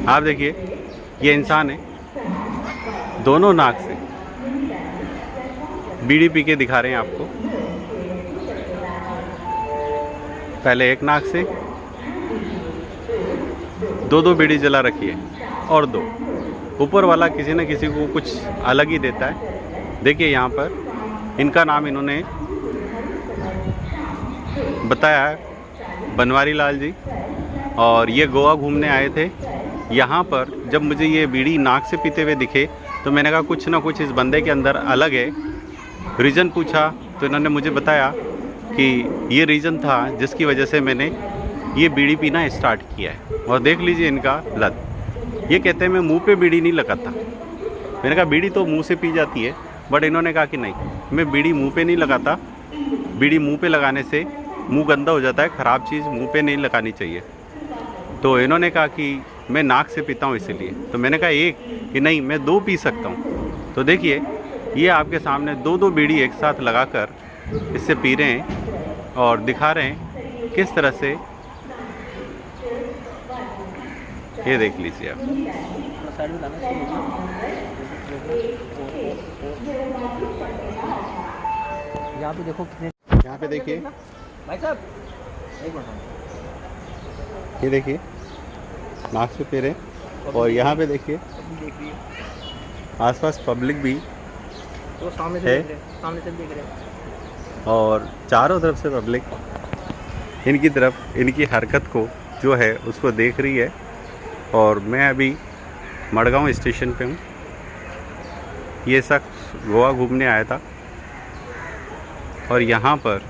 आप देखिए, ये इंसान है, दोनों नाक से बीड़ी पी के दिखा रहे हैं आपको। पहले एक नाक से दो बीड़ी जला रखी है, और दो ऊपर वाला किसी न किसी को कुछ अलग ही देता है। देखिए यहाँ पर इनका नाम इन्होंने बताया है बनवारी लाल जी, और ये गोवा घूमने आए थे। यहाँ पर जब मुझे ये बीड़ी नाक से पीते हुए दिखे तो मैंने कहा कुछ ना कुछ इस बंदे के अंदर अलग है। रीज़न पूछा तो इन्होंने मुझे बताया कि ये रीज़न था जिसकी वजह से मैंने ये बीड़ी पीना स्टार्ट किया है। और देख लीजिए इनका लत। ये कहते हैं मैं मुंह पे बीड़ी नहीं लगाता। मैंने कहा बीड़ी तो मुंह से पी जाती है, बट इन्होंने कहा कि नहीं, मैं बीड़ी मुंह पे नहीं लगाता। बीड़ी मुंह पे लगाने से मुंह गंदा हो जाता है, ख़राब चीज़ मुंह पे नहीं लगानी चाहिए। तो इन्होंने कहा कि मैं नाक से पीता हूँ इसीलिए। तो मैंने कहा एक कि नहीं, मैं दो पी सकता हूँ। तो देखिए ये आपके सामने दो बीड़ी एक साथ लगाकर इससे पी रहे हैं और दिखा रहे हैं किस तरह से। ये देख लीजिए आप। यहाँ पे देखो कितने, यहाँ पे देखिए, भाई साहब एक मिनट, ये देखिए नाक से पी रहे हैं। और यहाँ पे देखिए देख रही है आसपास पब्लिक भी तो सामने से है, देख रहे हैं, सामने से देख रहे हैं। और चारों तरफ से पब्लिक इनकी तरफ, इनकी हरकत को जो है उसको देख रही है। और मैं अभी मड़गांव स्टेशन पे हूँ। ये शख्स गोवा घूमने आया था और यहाँ पर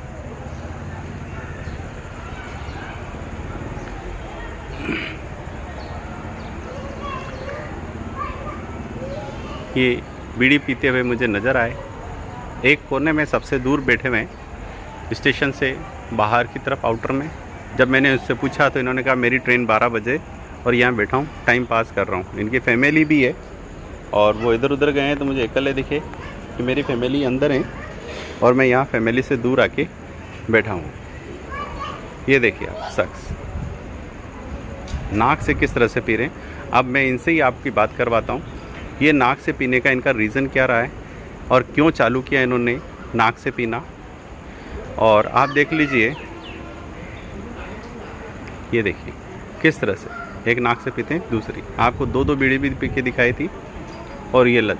ये बीड़ी पीते हुए मुझे नज़र आए। एक कोने में सबसे दूर बैठे हुए स्टेशन से बाहर की तरफ आउटर में। जब मैंने उससे पूछा तो इन्होंने कहा मेरी ट्रेन 12 बजे और यहाँ बैठा हूँ, टाइम पास कर रहा हूँ। इनकी फैमिली भी है और वो इधर उधर गए हैं तो मुझे अकेले दिखे कि मेरी फैमिली अंदर है और मैं यहाँ फैमिली से दूर आके बैठा हूँ। ये देखिए आप शख्स नाक से किस तरह से पी रहे हैं। अब मैं इनसे ही आपकी बात करवाता हूँ, ये नाक से पीने का इनका रीज़न क्या रहा है और क्यों चालू किया इन्होंने नाक से पीना। और आप देख लीजिए, ये देखिए किस तरह से एक नाक से पीते हैं, दूसरी आपको दो बीड़ी भी पी के दिखाई थी। और ये लत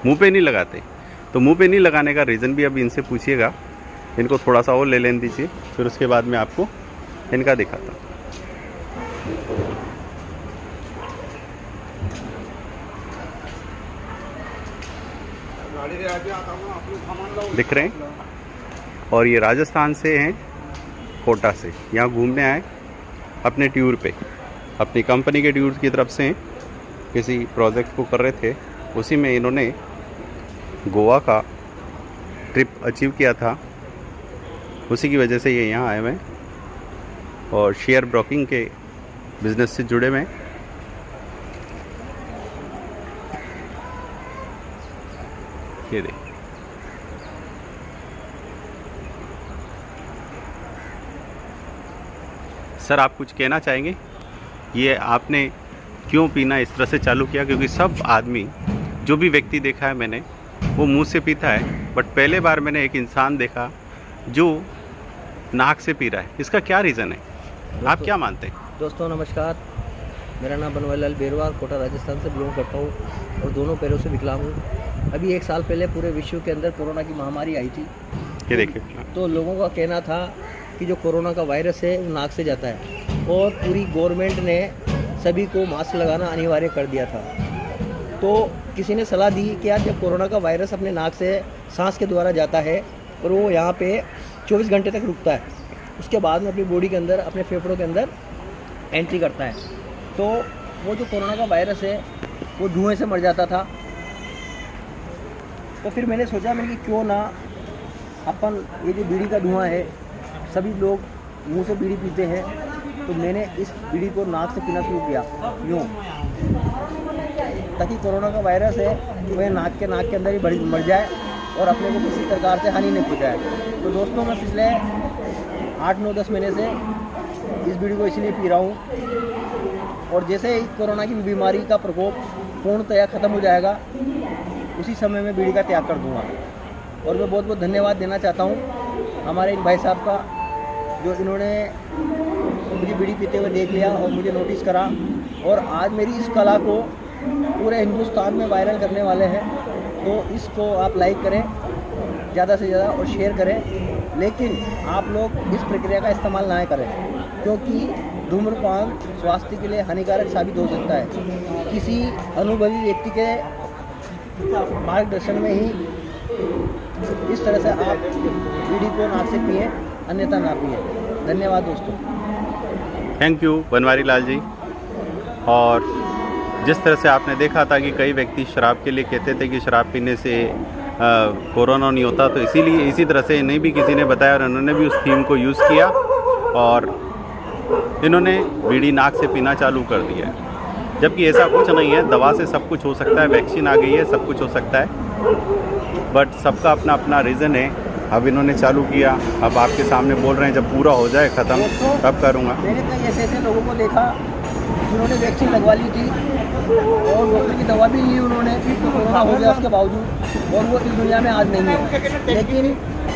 मुंह पे नहीं लगाते। तो मुंह पे नहीं लगाने का रीज़न भी अब इनसे पूछिएगा। इनको थोड़ा सा और ले लेने दीजिए, फिर उसके बाद मैं आपको इनका दिखाता हूँ। दिख रहे हैं, और ये राजस्थान से हैं, कोटा से यहाँ घूमने आए अपने टूर पे, अपनी कंपनी के टूर की तरफ से हैं। किसी प्रोजेक्ट को कर रहे थे, उसी में इन्होंने गोवा का ट्रिप अचीव किया था। उसी की वजह से ये यहाँ आए हुए हैं और शेयर ब्रोकिंग के बिज़नेस से जुड़े हुए हैं। ये देखिए सर, आप कुछ कहना चाहेंगे? ये आपने क्यों पीना इस तरह से चालू किया? क्योंकि सब आदमी, जो भी व्यक्ति देखा है मैंने, वो मुंह से पीता है, बट पहले बार मैंने एक इंसान देखा जो नाक से पी रहा है। इसका क्या रीज़न है, आप क्या मानते हैं? दोस्तों नमस्कार, मेरा नाम बनवारी लाल बेरवाल, कोटा राजस्थान से बिलोंग करता हूँ और दोनों पैरों से विकलांग हूँ। अभी 1 साल पहले पूरे विश्व के अंदर कोरोना की महामारी आई थी। ये देखिए, तो लोगों का कहना था कि जो कोरोना का वायरस है वो नाक से जाता है, और पूरी गवर्नमेंट ने सभी को मास्क लगाना अनिवार्य कर दिया था। तो किसी ने सलाह दी कि यार जब कोरोना का वायरस अपने नाक से सांस के द्वारा जाता है और वो यहाँ पे 24 घंटे तक रुकता है, उसके बाद में अपनी बॉडी के अंदर, अपने फेफड़ों के अंदर एंट्री करता है, तो वो जो कोरोना का वायरस है वो धुएं से मर जाता था। तो फिर मैंने सोचा कि क्यों ना अपन, ये जो बीड़ी का धुआं है, सभी लोग मुंह से बीड़ी पीते हैं, तो मैंने इस बीड़ी को नाक से पीना शुरू किया, यूँ, ताकि कोरोना का वायरस है वह नाक के अंदर ही मर जाए और अपने को किसी प्रकार से हानि नहीं पहुँचाए। तो दोस्तों मैं पिछले 8, 9, 10 महीने से इस बीड़ी को इसलिए पी रहा हूँ और जैसे ही कोरोना की बीमारी का प्रकोप पूर्णतया ख़त्म हो जाएगा उसी समय में बीड़ी का त्याग कर दूंगा। और मैं बहुत बहुत धन्यवाद देना चाहता हूँ हमारे इन भाई साहब का, जो इन्होंने मुझे बीड़ी पीते हुए देख लिया और मुझे नोटिस करा और आज मेरी इस कला को पूरे हिंदुस्तान में वायरल करने वाले हैं। तो इसको आप लाइक करें ज़्यादा से ज़्यादा और शेयर करें, लेकिन आप लोग इस प्रक्रिया का इस्तेमाल ना करें क्योंकि धूम्रपान स्वास्थ्य के लिए हानिकारक साबित हो सकता है। किसी अनुभवी व्यक्ति के मार्गदर्शन में ही इस तरह से आप बीड़ी को नाक से पिए, अन्यथा ना पिए। धन्यवाद दोस्तों। थैंक यू बनवारी लाल जी। और जिस तरह से आपने देखा था कि कई व्यक्ति शराब के लिए कहते थे कि शराब पीने से कोरोना नहीं होता, तो इसीलिए इसी तरह से इन्हें भी किसी ने बताया और उन्होंने भी उस थीम को यूज़ किया और इन्होंने बीड़ी नाक से पीना चालू कर दिया है। जबकि ऐसा कुछ नहीं है, दवा से सब कुछ हो सकता है, वैक्सीन आ गई है, सब कुछ हो सकता है, बट सबका अपना अपना रीज़न है। अब इन्होंने चालू किया, अब आपके सामने बोल रहे हैं जब पूरा हो जाए ख़त्म तब करूँगा। मैंने कई ऐसे ऐसे लोगों को देखा जिन्होंने वैक्सीन लगवा ली थी और डॉक्टर की दवा भी ली उन्होंने, कोरोना हो गया उसके बावजूद, और वो इस दुनिया में आज नहीं है। लेकिन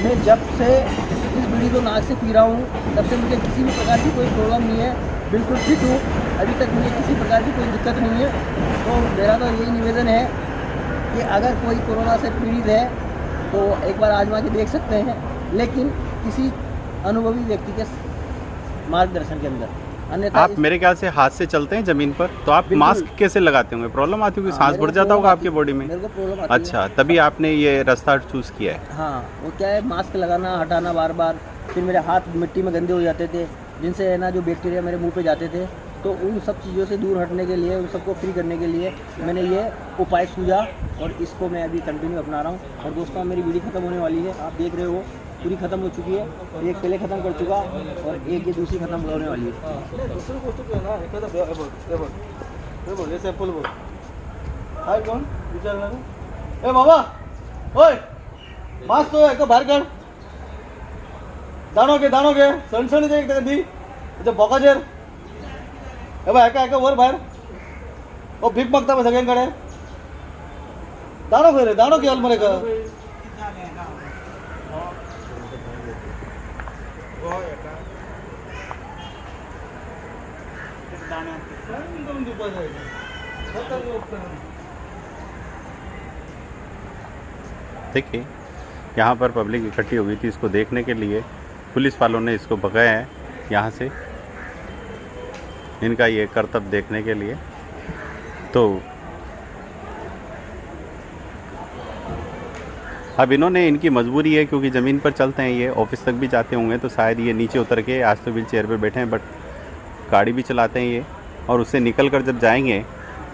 मैं जब से इस बीड़ी को नाक से पी रहा हूँ तब से मुझे किसी भी प्रकार की कोई प्रॉब्लम नहीं है, बिल्कुल फिट हूँ, अभी तक मुझे किसी प्रकार की कोई दिक्कत नहीं है। तो मेरा तो यही निवेदन है कि अगर कोई कोरोना से पीड़ित है तो एक बार आजमा के देख सकते हैं, लेकिन किसी अनुभवी व्यक्ति के मार्गदर्शन के अंदर। अन्यथा आप मेरे ख्याल से हाथ से चलते हैं ज़मीन पर, तो आप मास्क कैसे लगाते होंगे? प्रॉब्लम आती होगी, सांस भर जाता होगा आपके बॉडी में। मेरे को प्रॉब्लम आती है। अच्छा, तभी आपने ये रास्ता चूज़ किया है। हाँ, वो क्या है, मास्क लगाना हटाना बार बार, फिर मेरे हाथ मिट्टी में गंदे हो जाते थे जिनसे है ना जो बैक्टीरिया मेरे मुंह पे जाते थे। तो उन सब चीज़ों से दूर हटने के लिए, उन सबको फ्री करने के लिए मैंने ये उपाय सूझा और इसको मैं अभी कंटिन्यू अपना रहा हूँ। और दोस्तों मेरी वीडियो ख़त्म होने वाली है, आप देख रहे हो पूरी ख़त्म हो चुकी है। एक पहले ख़त्म कर चुका और एक ये दूसरी ख़त्म होने वाली है। ए बाबा ओय मास्क तो एक बाहेर काढ दाणो घे सणसणीत एक दी त्याच्या बोकाचेर हे बघ एका वर बाहेर ओ भीक मागता बघ सगळ्यांकडे दाणो घे रे दाणो घे अलमरे का देखिए यहाँ पर पब्लिक इकट्ठी हो गई थी इसको देखने के लिए। पुलिस वालों ने इसको भगाया है यहाँ से, इनका ये कर्तव्य देखने के लिए। तो अब इन्होंने, इनकी मजबूरी है क्योंकि ज़मीन पर चलते हैं, ये ऑफिस तक भी जाते होंगे, तो शायद ये नीचे उतर के, आज तो व्हील चेयर पर बैठे हैं बट गाड़ी भी चलाते हैं ये, और उससे निकल कर जब जाएंगे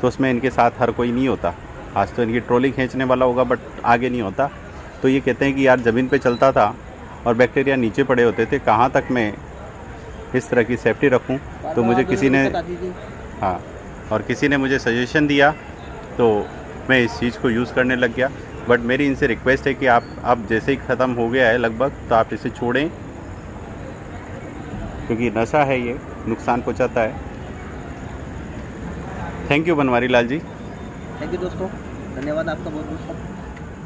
तो उसमें इनके साथ हर कोई नहीं होता। आज तो इनकी ट्रॉली खींचने वाला होगा बट आगे नहीं होता। तो ये कहते हैं कि यार ज़मीन पे चलता था और बैक्टीरिया नीचे पड़े होते थे, कहाँ तक मैं इस तरह की सेफ्टी रखूं। तो मुझे किसी ने, हाँ, और किसी ने मुझे सजेशन दिया तो मैं इस चीज़ को यूज़ करने लग गया। बट मेरी इनसे रिक्वेस्ट है कि आप अब जैसे ही ख़त्म हो गया है लगभग, तो आप इसे छोड़ें क्योंकि नशा है, ये नुकसान पहुंचाता है। Thank you Banwari Lal ji. Thank you दोस्तों, धन्यवाद आपका बहुत बहुत।